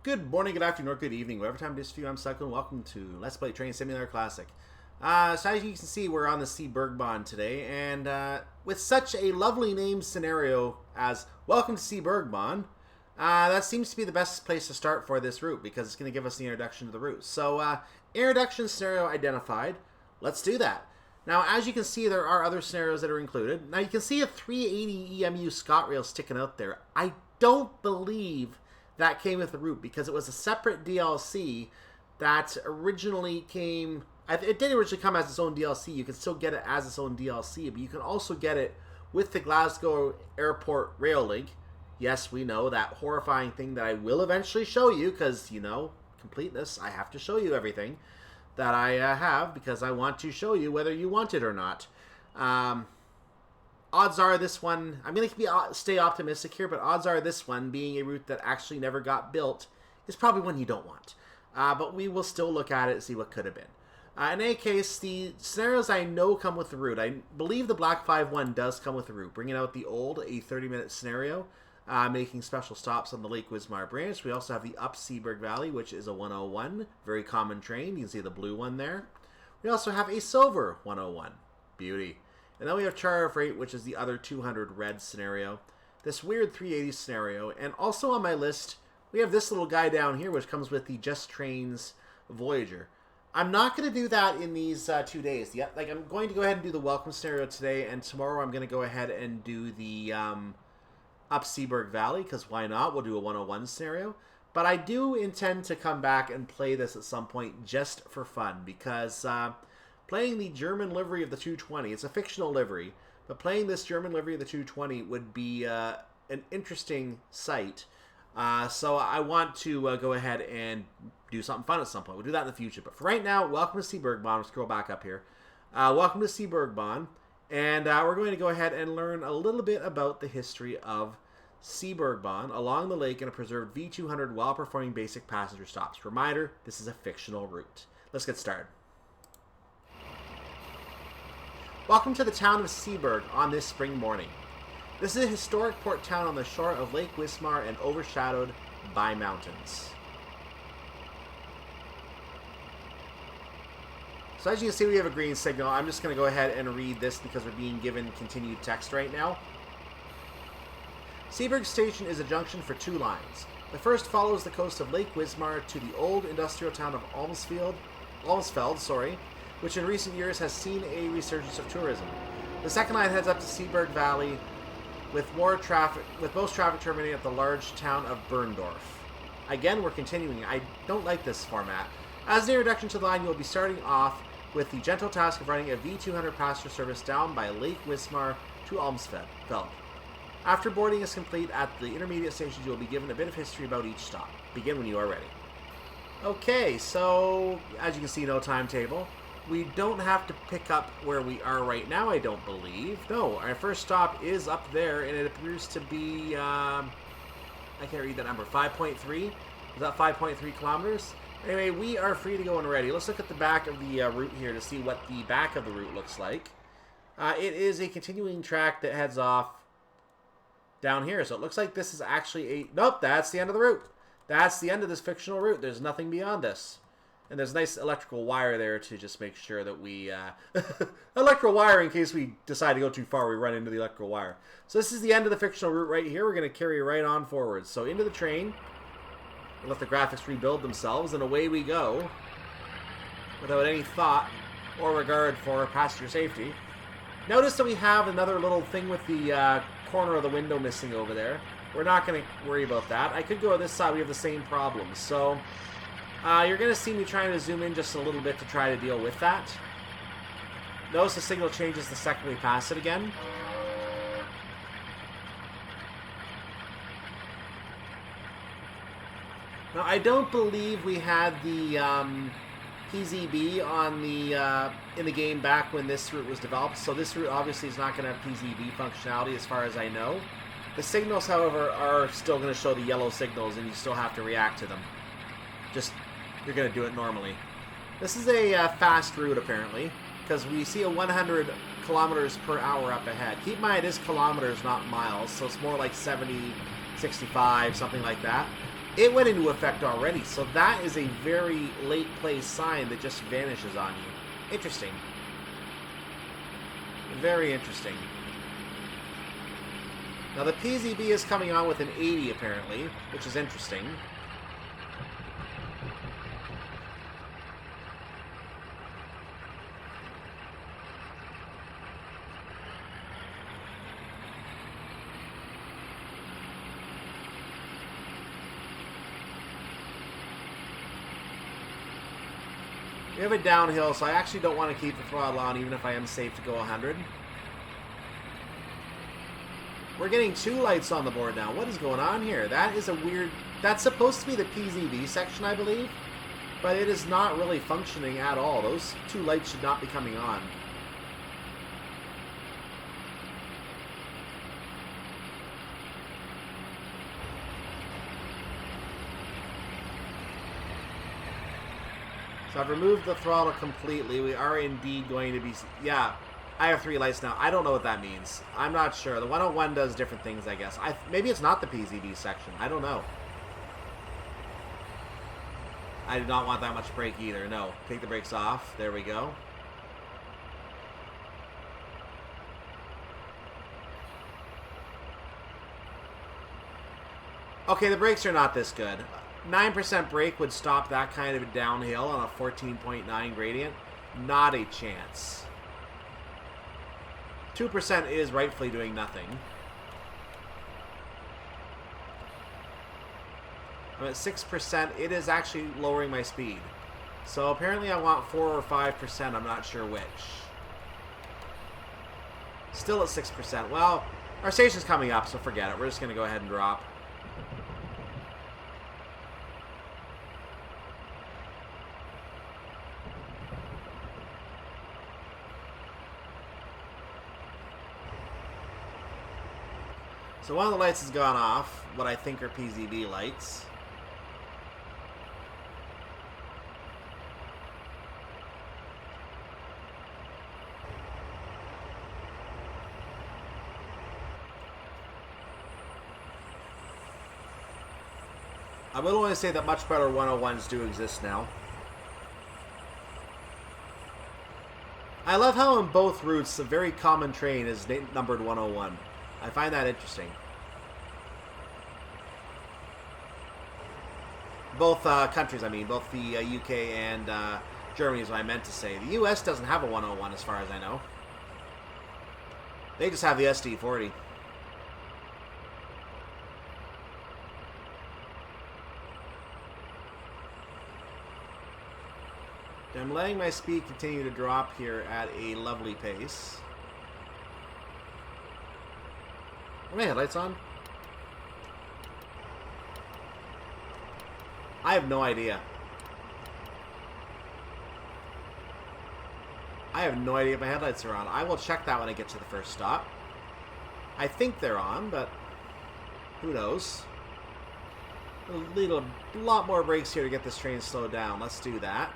Good morning, good afternoon, or good evening. Whatever time it is for you, I'm Psycho, and welcome to Let's Play Train Simulator Classic. So as you can see, we're on the Seebergbahn today, and with such a lovely named scenario as Welcome to Seebergbahn, that seems to be the best place to start for this route, because it's going to give us the introduction to the route. So, introduction scenario identified. Let's do that. Now, as you can see, there are other scenarios that are included. Now, you can see a 380 EMU ScotRail sticking out there. I don't believe that came with the route, because it was a separate DLC that originally came... It didn't originally come as its own DLC. You can still get it as its own DLC, but you can also get it with the Glasgow Airport Rail Link. Yes, we know, that horrifying thing that I will eventually show you, because, you know, completeness, I have to show you everything that I have, because I want to show you whether you want it or not. Odds are this one, I'm going to stay optimistic here, but odds are this one, being a route that actually never got built, is probably one you don't want. But we will still look at it and see what could have been. In any case, the scenarios I know come with the route. I believe the Black 5-1 does come with the route, bringing out the old, a 30-minute scenario, making special stops on the Lake Wismar branch. We also have the up Seeberg Valley, which is a 101, very common train. You can see the blue one there. We also have a silver 101, beauty. And then we have Charter Freight, which is the other 200 red scenario. This weird 380 scenario. And also on my list, we have this little guy down here, which comes with the Just Trains Voyager. I'm not going to do that in these 2 days. Yeah, like, I'm going to go ahead and do the welcome scenario today, and tomorrow I'm going to go ahead and do the up Seeberg Valley, because why not? We'll do a 101 scenario. But I do intend to come back and play this at some point just for fun, because... playing the German livery of the 220, it's a fictional livery, but playing this German livery of the 220 would be an interesting sight. So I want to go ahead and do something fun at some point. We'll do that in the future. But for right now, welcome to Seebergbahn. I'll scroll back up here. Welcome to Seebergbahn. And we're going to go ahead and learn a little bit about the history of Seebergbahn along the lake in a preserved V200 while performing basic passenger stops. Reminder, this is a fictional route. Let's get started. Welcome to the town of Seeberg on this spring morning. This is a historic port town on the shore of Lake Wismar and overshadowed by mountains. So as you can see, we have a green signal. I'm just going to go ahead and read this because we're being given continued text right now. Seeberg Station is a junction for two lines. The first follows the coast of Lake Wismar to the old industrial town of Almsfeld, which in recent years has seen a resurgence of tourism. The second line heads up to Seeberg Valley, with most traffic terminating at the large town of Berndorf. Again, we're continuing. I don't like this format. As an introduction to the line, you will be starting off with the gentle task of running a V200 passenger service down by Lake Wismar to Almsfeld. After boarding is complete at the intermediate stations, you will be given a bit of history about each stop. Begin when you are ready. Okay, so as you can see, no timetable. We don't have to pick up where we are right now, I don't believe. No, our first stop is up there, and it appears to be, I can't read that number, 5.3? Is that 5.3 kilometers? Anyway, we are free to go and ready. Let's look at the back of the route here to see what the back of the route looks like. It is a continuing track that heads off down here. So it looks like this is actually a... Nope, that's the end of the route. That's the end of this fictional route. There's nothing beyond this. And there's a nice electrical wire there to just make sure that we... electrical wire in case we decide to go too far, we run into the electrical wire. So this is the end of the fictional route right here. We're going to carry right on forward. So into the train. We'll let the graphics rebuild themselves, and away we go. Without any thought or regard for passenger safety. Notice that we have another little thing with the corner of the window missing over there. We're not going to worry about that. I could go to this side. We have the same problem. So... you're going to see me trying to zoom in just a little bit to try to deal with that. Notice the signal changes the second we pass it again. Now, I don't believe we had the PZB on the in the game back when this route was developed, so this route obviously is not going to have PZB functionality as far as I know. The signals, however, are still going to show the yellow signals, and you still have to react to them. Just... you're going to do it normally. This is a fast route, apparently, because we see a 100 kilometers per hour up ahead. Keep in mind, it is kilometers, not miles, so it's more like 70, 65, something like that. It went into effect already, so that is a very late play sign that just vanishes on you. Interesting. Very interesting. Now the PZB is coming on with an 80 apparently, which is interesting. We have a downhill, so I actually don't want to keep the throttle on even if I am safe to go 100. We're getting 2 lights on the board now. What is going on here? That is a weird... That's supposed to be the PZV section, I believe. But it is not really functioning at all. Those 2 lights should not be coming on. So I've removed the throttle completely. We are indeed going to be... Yeah, I have 3 lights now. I don't know what that means. I'm not sure. The 101 does different things, I guess. Maybe it's not the PZV section. I don't know. I did not want that much brake either. No. Take the brakes off. There we go. Okay, the brakes are not this good. 9% brake would stop that kind of a downhill on a 14.9 gradient. Not a chance. 2% is rightfully doing nothing. I'm at 6%. It is actually lowering my speed. So apparently I want 4 or 5%. I'm not sure which. Still at 6%. Well, our station's coming up, so forget it. We're just going to go ahead and drop. So one of the lights has gone off, what I think are PZB lights. I will only say that much better 101s do exist now. I love how in both routes a very common train is numbered 101. I find that interesting. Both countries, I mean, both the UK and Germany is what I meant to say. The US doesn't have a 101 as far as I know. They just have the SD40. I'm letting my speed continue to drop here at a lovely pace. Are my headlights on? I have no idea. I have no idea if my headlights are on. I will check that when I get to the first stop. I think they're on, but who knows? We'll need a lot more brakes here to get this train slowed down. Let's do that.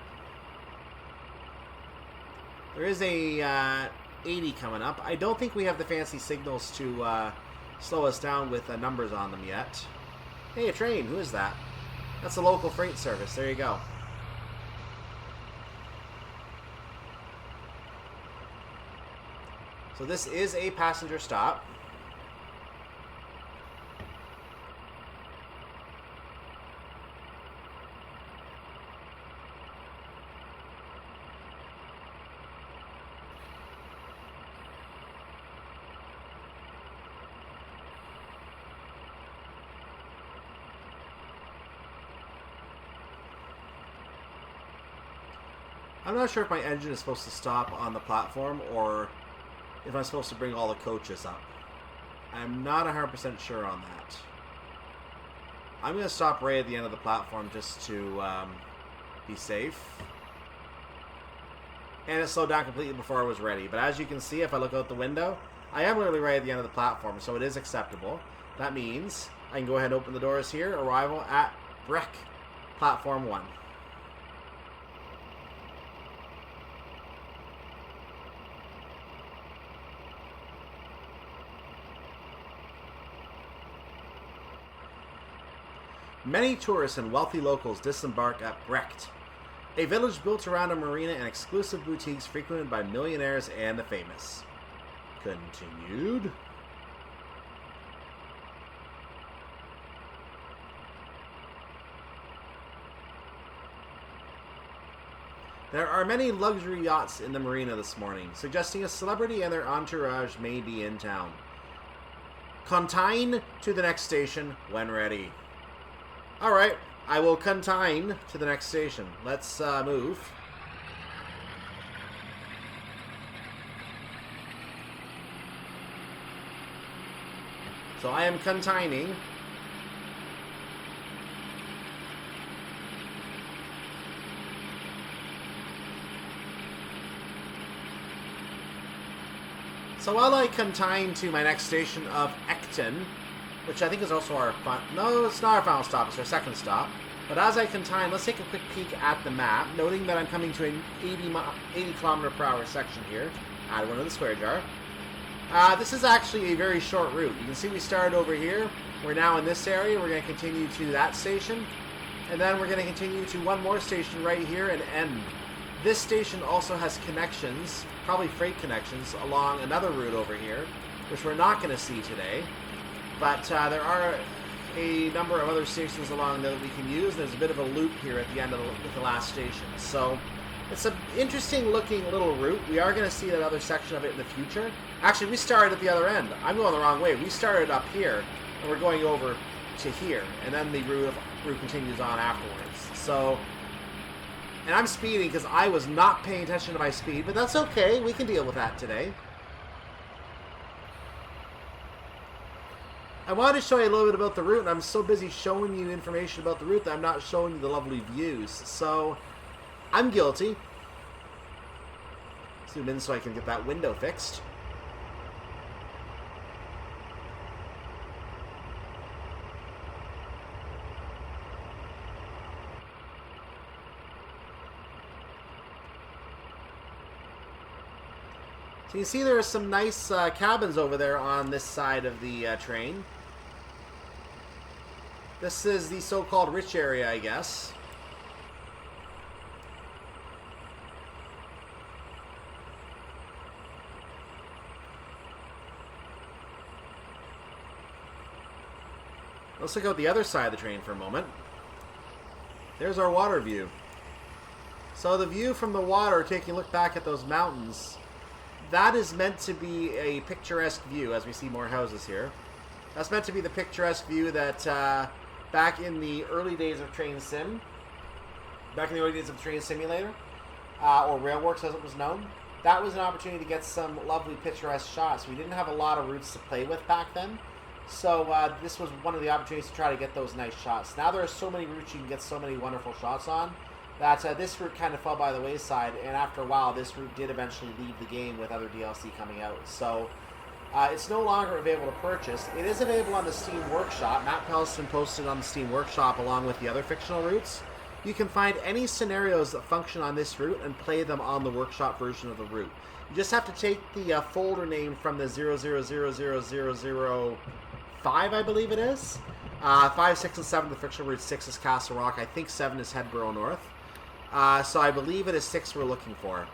There is a 80 coming up. I don't think we have the fancy signals to slow us down with numbers on them yet. Hey, a train. Who is that? That's a local freight service. There you go. So this is a passenger stop. I'm not sure if my engine is supposed to stop on the platform or if I'm supposed to bring all the coaches up. I'm not 100% sure on that. I'm going to stop right at the end of the platform just to be safe. And it slowed down completely before I was ready. But as you can see, if I look out the window, I am literally right at the end of the platform, so it is acceptable. That means I can go ahead and open the doors here. Arrival at Brechte, Platform 1. Many tourists and wealthy locals disembark at Brechte, a village built around a marina and exclusive boutiques frequented by millionaires and the famous. Continued. There are many luxury yachts in the marina this morning, suggesting a celebrity and their entourage may be in town. Consign to the next station when ready. Alright, I will consign to the next station. Let's move. So I am consigning. So while I consign to my next station of Echten, which I think is also our... No, it's not our final stop, it's our second stop. But as I consign, let's take a quick peek at the map, noting that I'm coming to an 80 kilometer per hour section here. Add one to the square jar. This is actually a very short route. You can see we started over here. We're now in this area. We're going to continue to that station. And then we're going to continue to one more station right here and end. This station also has connections, probably freight connections, along another route over here, which we're not going to see today. But there are a number of other stations along there that we can use. There's a bit of a loop here at the end of the last station. So it's an interesting looking little route. We are going to see that other section of it in the future. Actually, we started at the other end. I'm going the wrong way. We started up here, and we're going over to here. And then the route continues on afterwards. So... And I'm speeding because I was not paying attention to my speed, but that's okay. We can deal with that today. I wanted to show you a little bit about the route, and I'm so busy showing you information about the route that I'm not showing you the lovely views. So, I'm guilty. Zoom in so I can get that window fixed. So you see there are some nice cabins over there on this side of the train. This is the so-called rich area, I guess. Let's look out the other side of the train for a moment. There's our water view. So the view from the water, taking a look back at those mountains... That is meant to be a picturesque view, as we see more houses here. That's meant to be the picturesque view that back in the early days of Train Sim, back in the early days of Train Simulator, or Railworks as it was known, that was an opportunity to get some lovely picturesque shots. We didn't have a lot of routes to play with back then, so this was one of the opportunities to try to get those nice shots. Now there are so many routes you can get so many wonderful shots on, that this route kind of fell by the wayside, and after a while this route did eventually leave the game with other DLC coming out. So it's no longer available to purchase. It is available on the Steam Workshop. Matt Pelliston posted on the Steam Workshop along with the other fictional routes. You can find any scenarios that function on this route and play them on the Workshop version of the route. You just have to take the folder name from the 0000005, I believe it is. 5, 6, and 7, the fictional route. 6 is Castle Rock. I think 7 is Headborough North. So I believe it is 6 we're looking for.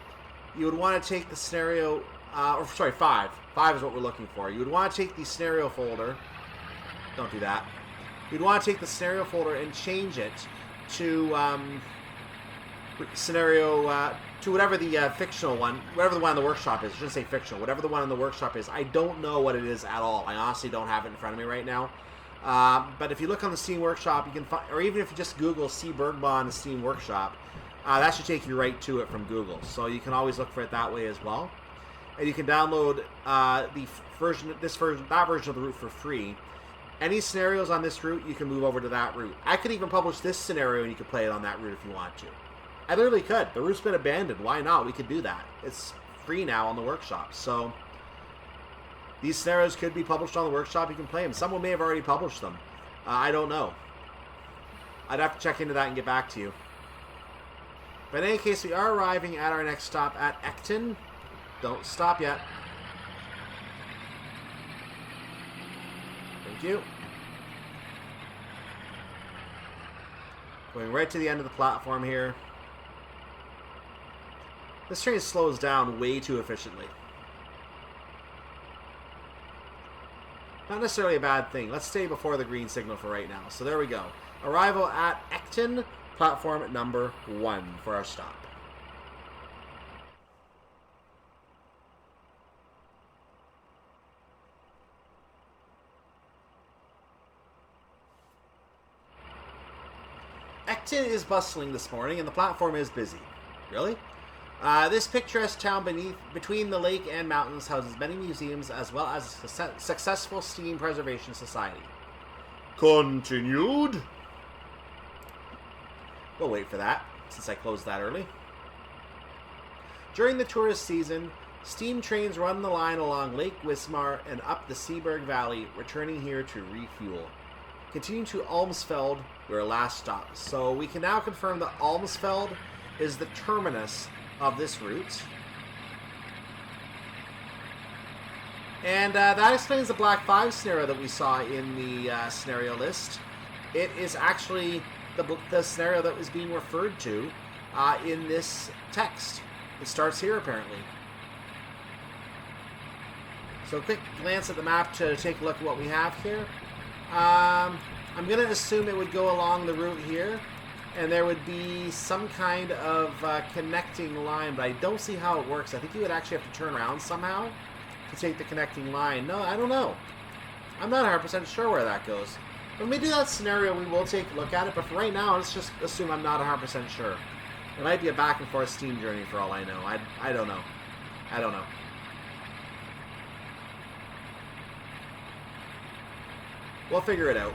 You would want to take the scenario... 5. 5 is what we're looking for. You would want to take the scenario folder... Don't do that. You'd want to take the scenario folder and change it to scenario... to whatever the fictional one... Whatever the one in the workshop is. I shouldn't say fictional. Whatever the one in the workshop is. I don't know what it is at all. I honestly don't have it in front of me right now. But if you look on the Steam Workshop, you can find... Or even if you just Google Seebergbahn Steam Workshop... that should take you right to it from Google, so you can always look for it that way as well. And you can download that version of the route for free. Any scenarios on this route, you can move over to that route. I could even publish this scenario and you could play it on that route if you want to. I literally could. The route's been abandoned. Why not? We could do that. It's free now on the Workshop. So these scenarios could be published on the Workshop. You can play them. Someone may have already published them. I don't know. I'd have to check into that and get back to you. But in any case, we are arriving at our next stop at Echten. Don't stop yet. Thank you. Going right to the end of the platform here. This train slows down way too efficiently. Not necessarily a bad thing. Let's stay before the green signal for right now. So there we go. Arrival at Echten, platform number 1 for our stop. Echten is bustling this morning, and the platform is busy. Really? This picturesque town between the lake and mountains houses many museums as well as a successful steam preservation society. Continued. We'll wait for that, since I closed that early. During the tourist season, steam trains run the line along Lake Wismar and up the Seeberg Valley, returning here to refuel. Continue to Almsfeld, where last stop. So we can now confirm that Almsfeld is the terminus of this route. And that explains the Black 5 scenario that we saw in the scenario list. It is actually the scenario that was being referred to in this text. It starts here, apparently. So a quick glance at the map to take a look at what we have here. I'm going to assume it would go along the route here, and there would be some kind of connecting line, but I don't see how it works. I think you would actually have to turn around somehow to take the connecting line. No, I don't know. I'm not 100% sure where that goes. When we do that scenario, we will take a look at it, but for right now, let's just assume I'm not 100% sure. It might be a back and forth steam journey for all I know. I don't know. I don't know. We'll figure it out.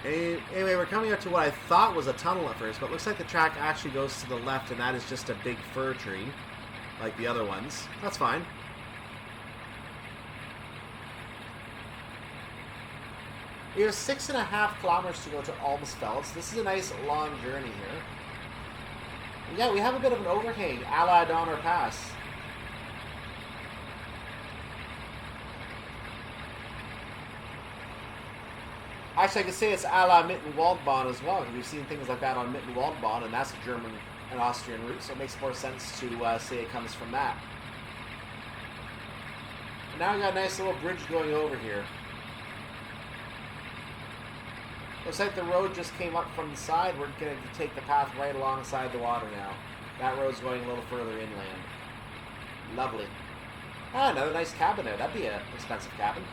Anyway, we're coming up to what I thought was a tunnel at first, but it looks like the track actually goes to the left, and that is just a big fir tree, like the other ones. That's fine. We have 6.5 kilometers to go to Almsfeld, so this is a nice long journey here. Yeah, we have a bit of an overhang, a la Donner Pass. Actually, I could say it's a la Mittenwaldbahn as well, because we've seen things like that on Mittenwaldbahn, and that's a German and Austrian route, so it makes more sense to say it comes from that. And now we got a nice little bridge going over here. Looks like the road just came up from the side. We're going to take the path right alongside the water now. That road's going a little further inland. Lovely. Ah, another nice cabin there. That'd be an expensive cabin.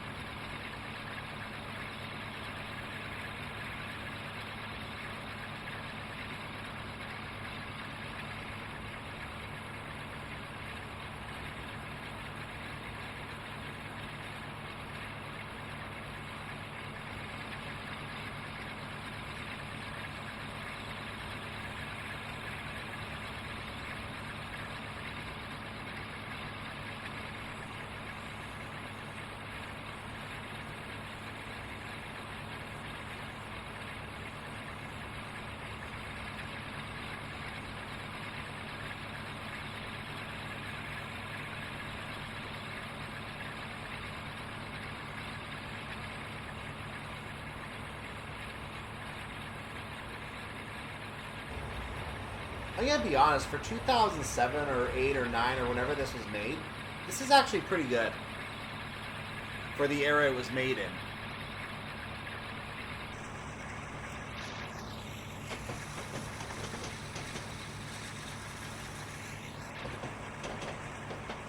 I'm going to be honest, for 2007 or 8 or 9 or whenever this was made, this is actually pretty good for the era it was made in.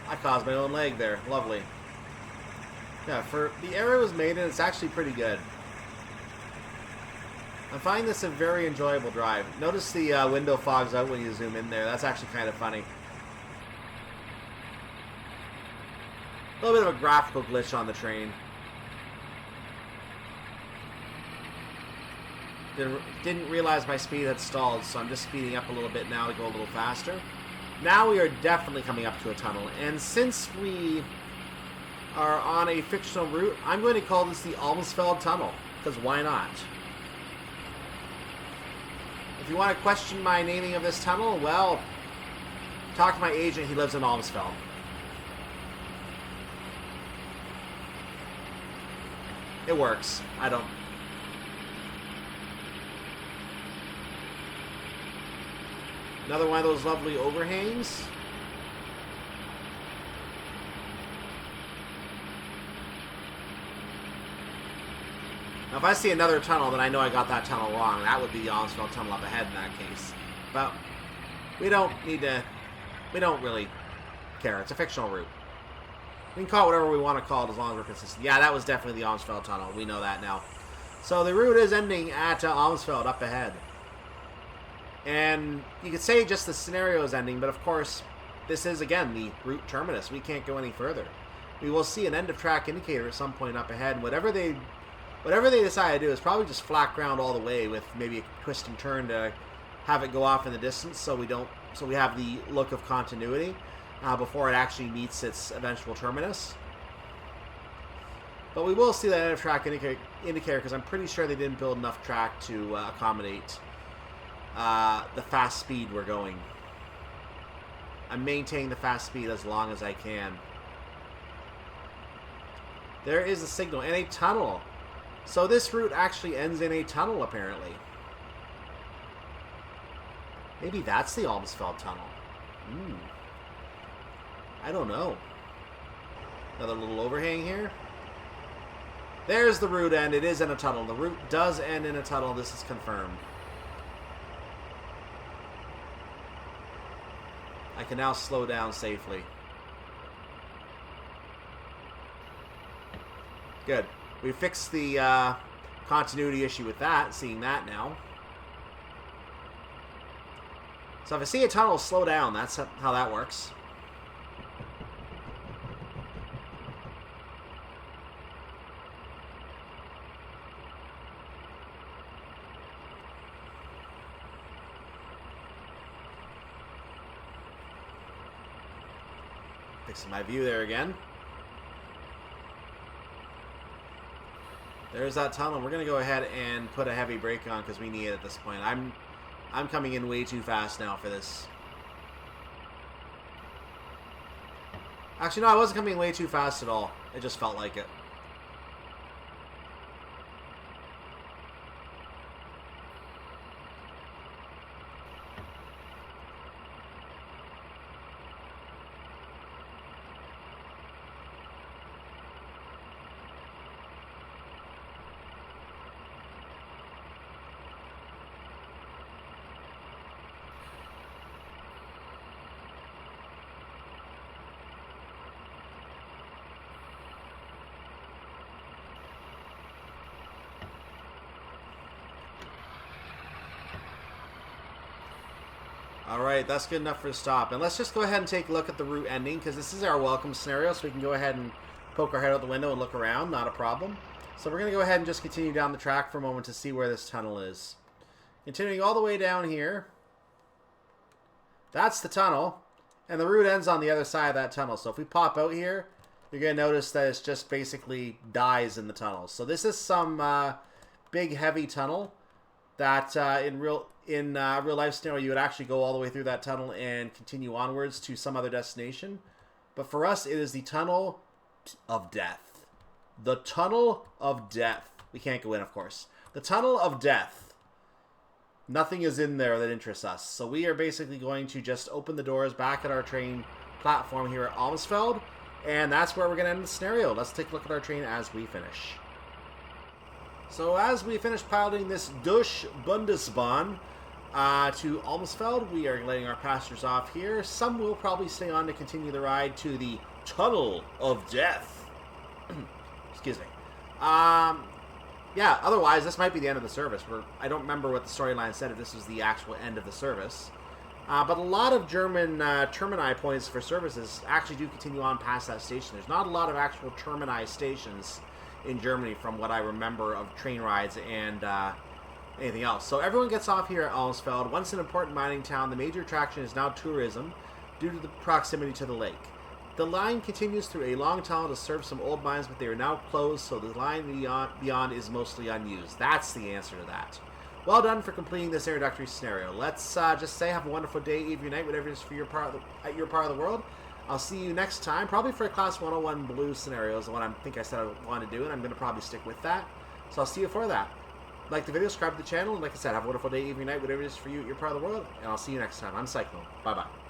I caused my own leg there. Lovely. Yeah, for the era it was made in, it's actually pretty good. I'm finding this a very enjoyable drive. Notice the window fogs out when you zoom in there. That's actually kind of funny. A little bit of a graphical glitch on the train. Didn't realize my speed had stalled, so I'm just speeding up a little bit now to go a little faster. Now we are definitely coming up to a tunnel, and since we are on a fictional route, I'm going to call this the Almsfeld Tunnel, because why not? If you want to question my naming of this tunnel, well, talk to my agent. He lives in Almsfeld. It works. I don't... Another one of those lovely overhangs. Now, if I see another tunnel, then I know I got that tunnel wrong. That would be the Almsfeld tunnel up ahead in that case. But we don't need to... We don't really care. It's a fictional route. We can call it whatever we want to call it as long as we're consistent. Yeah, that was definitely the Almsfeld tunnel. We know that now. So the route is ending at Almsfeld up ahead. And you could say just the scenario is ending, but of course, this is, again, the route terminus. We can't go any further. We will see an end-of-track indicator at some point up ahead, and whatever they decide to do is probably just flat ground all the way with maybe a twist and turn to have it go off in the distance so we have the look of continuity before it actually meets its eventual terminus. But we will see that end-of-track indicator because I'm pretty sure they didn't build enough track to accommodate the fast speed we're going. I'm maintaining the fast speed as long as I can. There is a signal and a tunnel. So this route actually ends in a tunnel, apparently. Maybe that's the Almsfeld tunnel. I don't know. Another little overhang here. There's the route end. It is in a tunnel. The route does end in a tunnel. This is confirmed. I can now slow down safely. Good. We fixed the continuity issue with that, seeing that now. So if I see a tunnel, slow down. That's how that works. Fixing my view there again. There's that tunnel. We're going to go ahead and put a heavy brake on because we need it at this point. I'm coming in way too fast now for this. Actually, no, I wasn't coming in way too fast at all. It just felt like it. Alright, that's good enough for a stop. And let's just go ahead and take a look at the route ending, because this is our welcome scenario, so we can go ahead and poke our head out the window and look around, not a problem. So we're going to go ahead and just continue down the track for a moment to see where this tunnel is. Continuing all the way down here. That's the tunnel, and the route ends on the other side of that tunnel. So if we pop out here, you're going to notice that it's just basically dies in the tunnel. So this is some big, heavy tunnel that in real life scenario, you would actually go all the way through that tunnel and continue onwards to some other destination. But for us, it is the tunnel of death. The tunnel of death. We can't go in, of course. The tunnel of death. Nothing is in there that interests us. So we are basically going to just open the doors back at our train platform here at Almsfeld. And that's where we're going to end the scenario. Let's take a look at our train as we finish. So as we finish piloting this Deutsche Bundesbahn to Almsfeld, we are letting our passengers off here. Some will probably stay on to continue the ride to the Tunnel of Death. Excuse me. Yeah, otherwise, this might be the end of the service. I don't remember what the storyline said, if this was the actual end of the service. But a lot of German termini points for services actually do continue on past that station. There's not a lot of actual termini stations in Germany from what I remember of train rides and anything else. So everyone gets off here at Almsfeld. Once an important mining town, the major attraction is now tourism due to the proximity to the lake. The line continues through a long tunnel to serve some old mines, but they are now closed, so the line beyond is mostly unused. That's the answer to that. Well done for completing this introductory scenario. Let's just say have a wonderful day, evening, night, whatever it is for your part of the world. I'll see you next time, probably for Class 101 Blue scenarios, the one I think I said I wanted to do, and I'm going to probably stick with that. So I'll see you for that. Like the video, subscribe to the channel, and like I said, have a wonderful day, evening, night, whatever it is for you at your part of the world, and I'll see you next time. I'm Cyclone. Bye-bye.